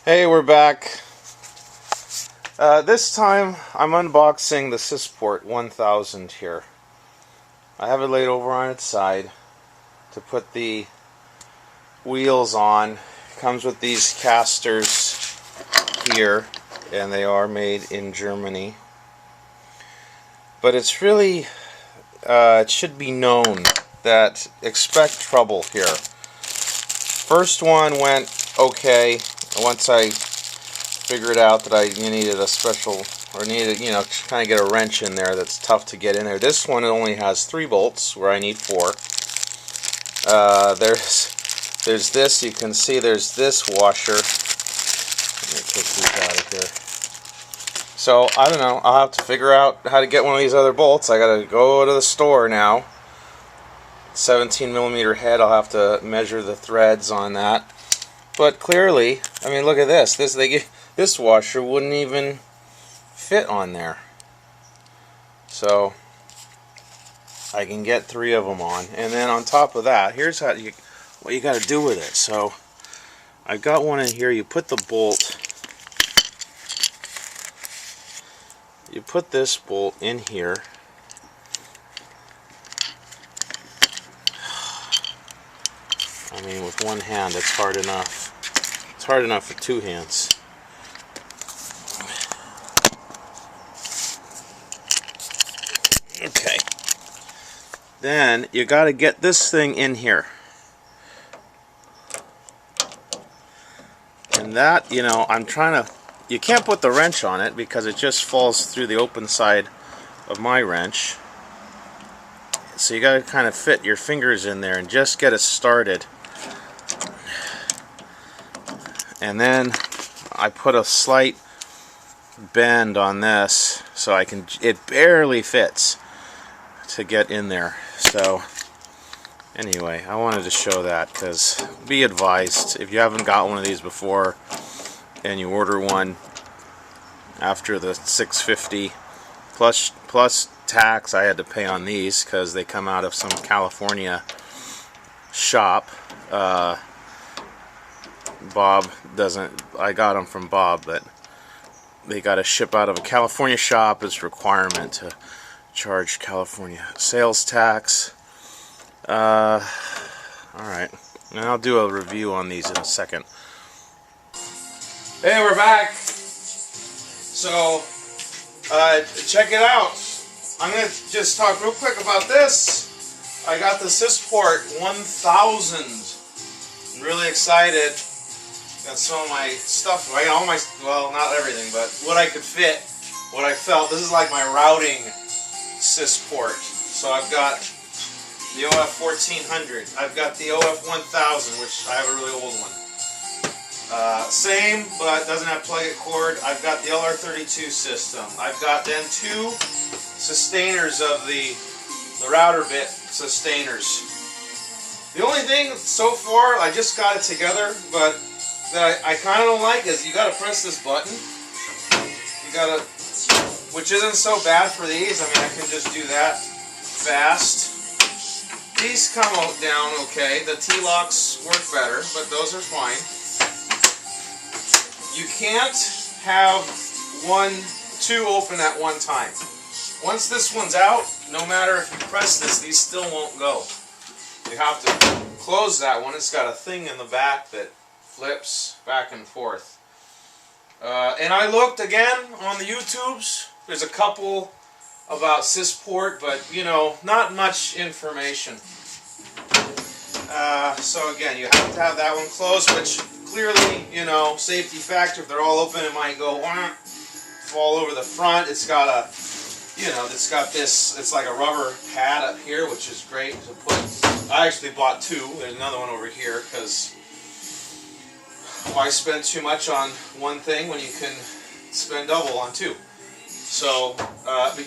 Hey, we're back. This time I'm unboxing the Sys-port 1000 here. I have it laid over on its side to put the wheels on. It comes with these casters here, and they are made in Germany. But it's really, it should be known that expect trouble here. First one went okay. Once I figured out that I needed a special, or needed, kind of get a wrench in there that's tough to get in there. This one only has 3 bolts where I need 4. There's this, you can see there's this washer. Let me take these out of here. So, I don't know, I'll have to figure out how to get one of these other bolts. I gotta go to the store now. 17mm head, I'll have to measure the threads on that. But clearly, I mean, look at this. This washer wouldn't even fit on there. So I can get 3 of them on, and then on top of that, here's what you got to do with it. So I've got one in here. You put the bolt. You put this bolt in here. I mean, with one hand, it's hard enough. It's hard enough for 2 hands. Okay. Then you got to get this thing in here. And that, I'm trying to. You can't put the wrench on it because it just falls through the open side of my wrench. So you got to kind of fit your fingers in there and just get it started. And then I put a slight bend on this so it barely fits to get in there. So anyway, I wanted to show that, because be advised, if you haven't got one of these before and you order one after the $650 plus tax I had to pay on these, because they come out of some California shop. Bob doesn't, I got them from Bob, but they got to ship out of a California shop. It's a requirement to charge California sales tax. Alright, and I'll do a review on these in a second. Hey, we're back. So, check it out. I'm going to just talk real quick about this. I got the Sys-port 1000. I'm really excited. Got some of my stuff, all my, well, not everything, but what I could fit, what I felt. This is like my routing Sys-port. So I've got the OF 1400. I've got the OF 1000, which I have a really old one. Same, but doesn't have plug-in cord. I've got the LR32 system. I've got then 2 sustainers of the router bit sustainers. The only thing so far, I just got it together, but that I kind of don't like is you got to press this button. You got to, which isn't so bad for these. I mean, I can just do that fast. These come out down okay. The T-locks work better, but those are fine. You can't have 2 open at one time. Once this one's out, no matter if you press this, these still won't go. You have to close that one. It's got a thing in the back that flips back and forth. And I looked again on the YouTubes. There's a couple about Sys-port, but not much information. So again, you have to have that one closed, which clearly, safety factor. If they're all open, it might go fall over the front. It's got a, it's got this. It's like a rubber pad up here, which is great to put. I actually bought 2. There's another one over here, because why spend too much on one thing when you can spend double on 2? So, but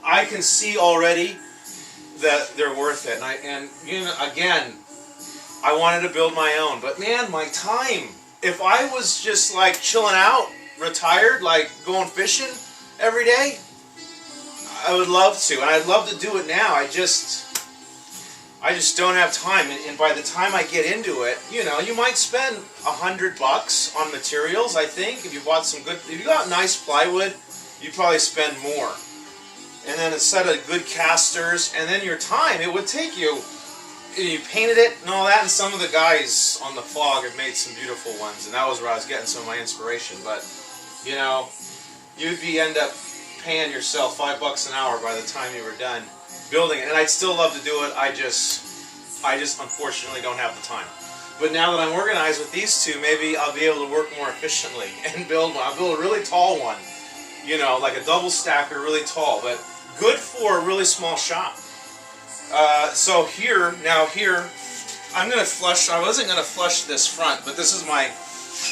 I can see already that they're worth it. And again, I wanted to build my own, but man, my time. If I was just like chilling out, retired, like going fishing every day, I would love to, and I'd love to do it now. I just don't have time, and by the time I get into it, you know, you might spend $100 on materials. I think if you bought some good, if you got nice plywood, you probably spend more. And then a set of good casters, and then your time, it would take you. You painted it and all that, and some of the guys on the Fog have made some beautiful ones, and that was where I was getting some of my inspiration. But you know, you'd end up paying yourself $5 an hour by the time you were done building it, and I'd still love to do it. I just unfortunately don't have the time. But now that I'm organized with these two, maybe I'll be able to work more efficiently and build one. I'll build a really tall one, you know, like a double stacker, really tall, but good for a really small shop. So here, I'm gonna flush. I wasn't gonna flush this front, but this is my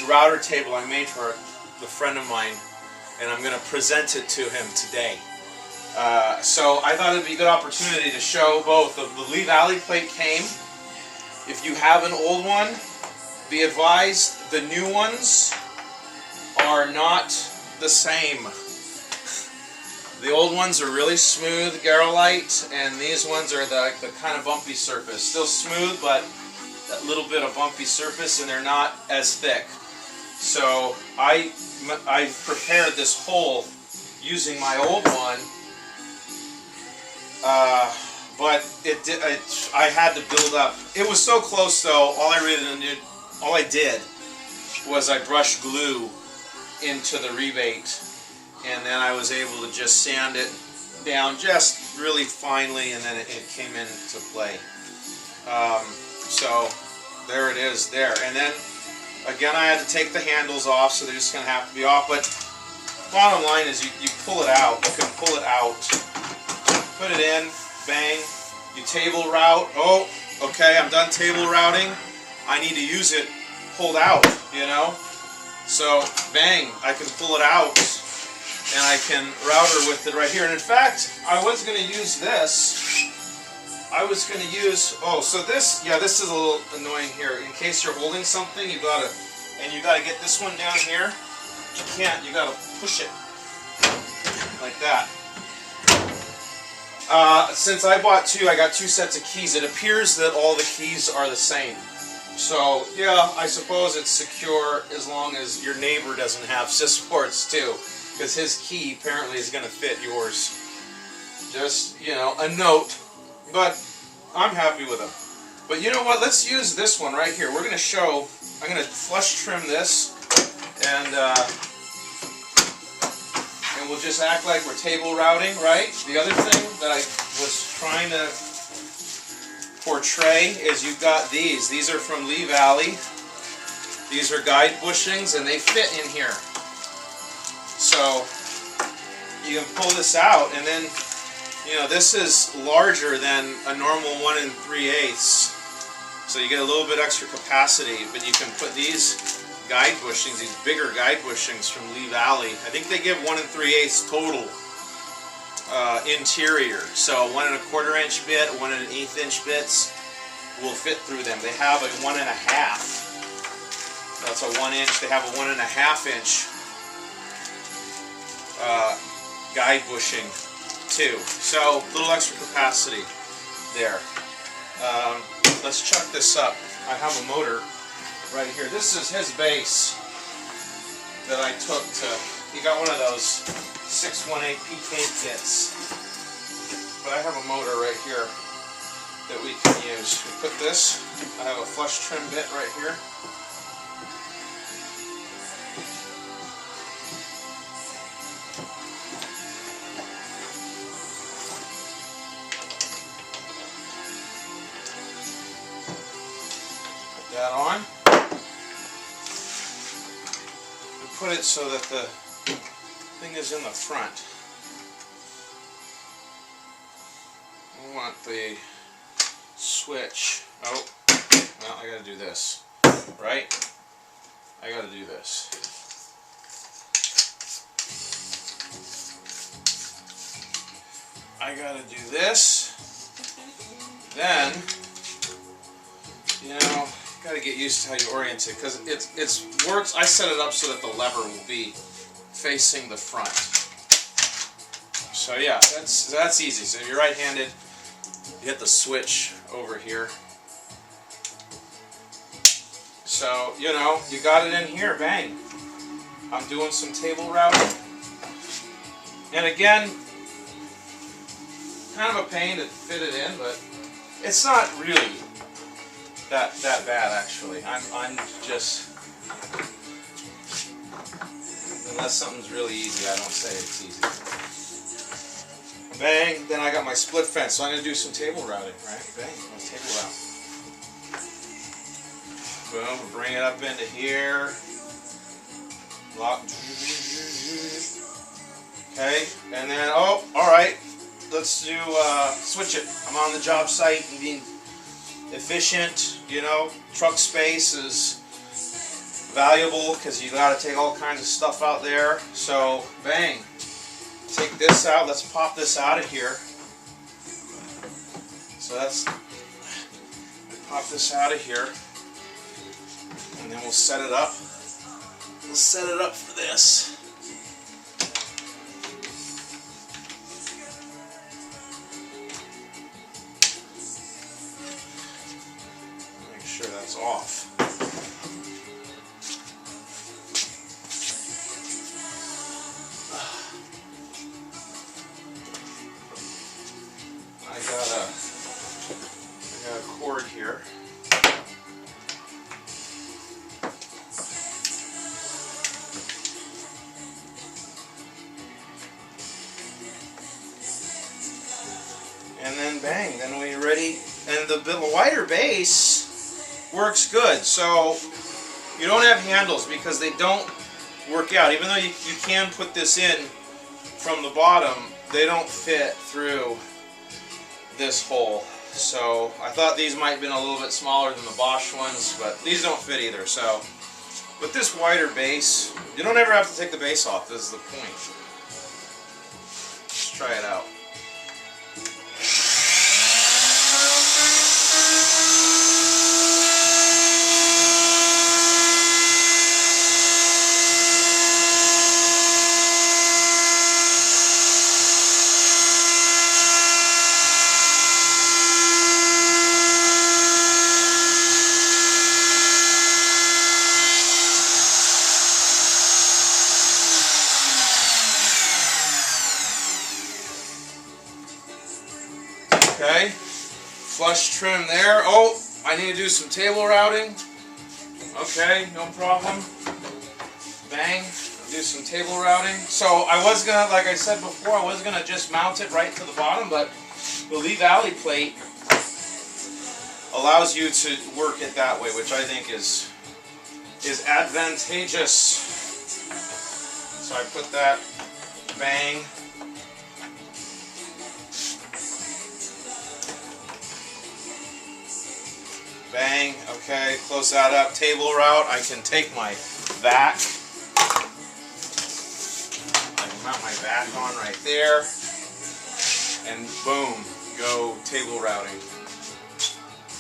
router table I made for a friend of mine, and I'm gonna present it to him today. So I thought it'd be a good opportunity to show both. The Lee Valley plate came. If you have an old one, be advised the new ones are not the same. The old ones are really smooth Garolite, and these ones are the kind of bumpy surface. Still smooth, but that little bit of bumpy surface, and they're not as thick. So I prepared this hole using my old one, but I had to build up. It was so close though. All I did was I brushed glue into the rebate. And then I was able to just sand it down just really finely, and then it came into play. So there it is there. And then again, I had to take the handles off, so they're just going to have to be off. But bottom line is you pull it out. You can pull it out, put it in, bang. You table route. Oh, okay, I'm done table routing. I need to use it pulled out, you know. So bang, I can pull it out. And I can router with it right here. And in fact, I was going to use this. I was going to use, oh, so this, yeah, this is a little annoying here. In case you're holding something, you got to get this one down here. You can't, you got to push it like that. Since I bought two, I got two sets of keys. It appears that all the keys are the same. So, yeah, I suppose it's secure as long as your neighbor doesn't have Sys-ports too. Because his key apparently is going to fit yours. Just, you know, a note. But I'm happy with them. But you know what? Let's use this one right here. We're going to show, I'm going to flush trim this. And we'll just act like we're table routing, right? The other thing that I was trying to portray is you've got these. These are from Lee Valley. These are guide bushings, and they fit in here. So you can pull this out, and then, you know, this is larger than a normal 1 3/8. So you get a little bit extra capacity, but you can put these guide bushings, these bigger guide bushings from Lee Valley. I think they give 1 3/8 total interior. So 1 1/4 inch bit, 1 1/8 inch bits will fit through them. They have a 1 1/2. That's a 1 inch. They have a 1 1/2 inch guide bushing too. So a little extra capacity there. Let's chuck this up. I have a motor right here. This is his base that I took to, he got one of those 618 PK kits. But I have a motor right here that we can use. We put this, I have a flush trim bit right here. That on. We put it so that the thing is in the front. We want the switch. Oh, well, I gotta do this, right? I gotta do this. I gotta do this. Then, you know, got to get used to how you orient it, because it works. I set it up so that the lever will be facing the front. So yeah, that's easy. So if you're right-handed, hit the switch over here. So, you know, you got it in here, bang. I'm doing some table routing. And again, kind of a pain to fit it in, but it's not really that bad actually. I'm just, unless something's really easy, I don't say it's easy. Bang, then I got my split fence, so I'm going to do some table routing, right? Bang, my table route. Boom, bring it up into here. Lock. Okay, and then, oh, alright, let's do, switch it. I'm on the job site and being efficient, you know, truck space is valuable because you got to take all kinds of stuff out there. So, bang, take this out, let's pop this out of here. So that's, pop this out of here. And then we'll set it up. We'll set it up for this. Make sure that's off. I got a cord here. And then bang, then we're ready. And the wider base works good. So you don't have handles because they don't work out. Even though you can put this in from the bottom, they don't fit through this hole. So I thought these might have been a little bit smaller than the Bosch ones, but these don't fit either. So with this wider base, you don't ever have to take the base off. This is the point. Let's try it out. Okay, flush trim there. Oh, I need to do some table routing. Okay, no problem. Bang, do some table routing. So I was gonna, like I said before, I was gonna just mount it right to the bottom, but the Lee Valley plate allows you to work it that way, which I think is advantageous. So I put that, bang. Bang, okay, close that up. Table route, I can take my vac. I can mount my vac on right there. And boom, go table routing.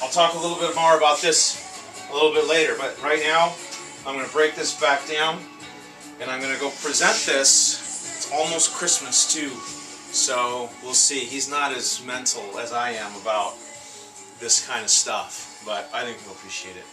I'll talk a little bit more about this a little bit later, but right now, I'm going to break this back down and I'm going to go present this. It's almost Christmas too, so we'll see. He's not as mental as I am about this kind of stuff, but I think he'll appreciate it.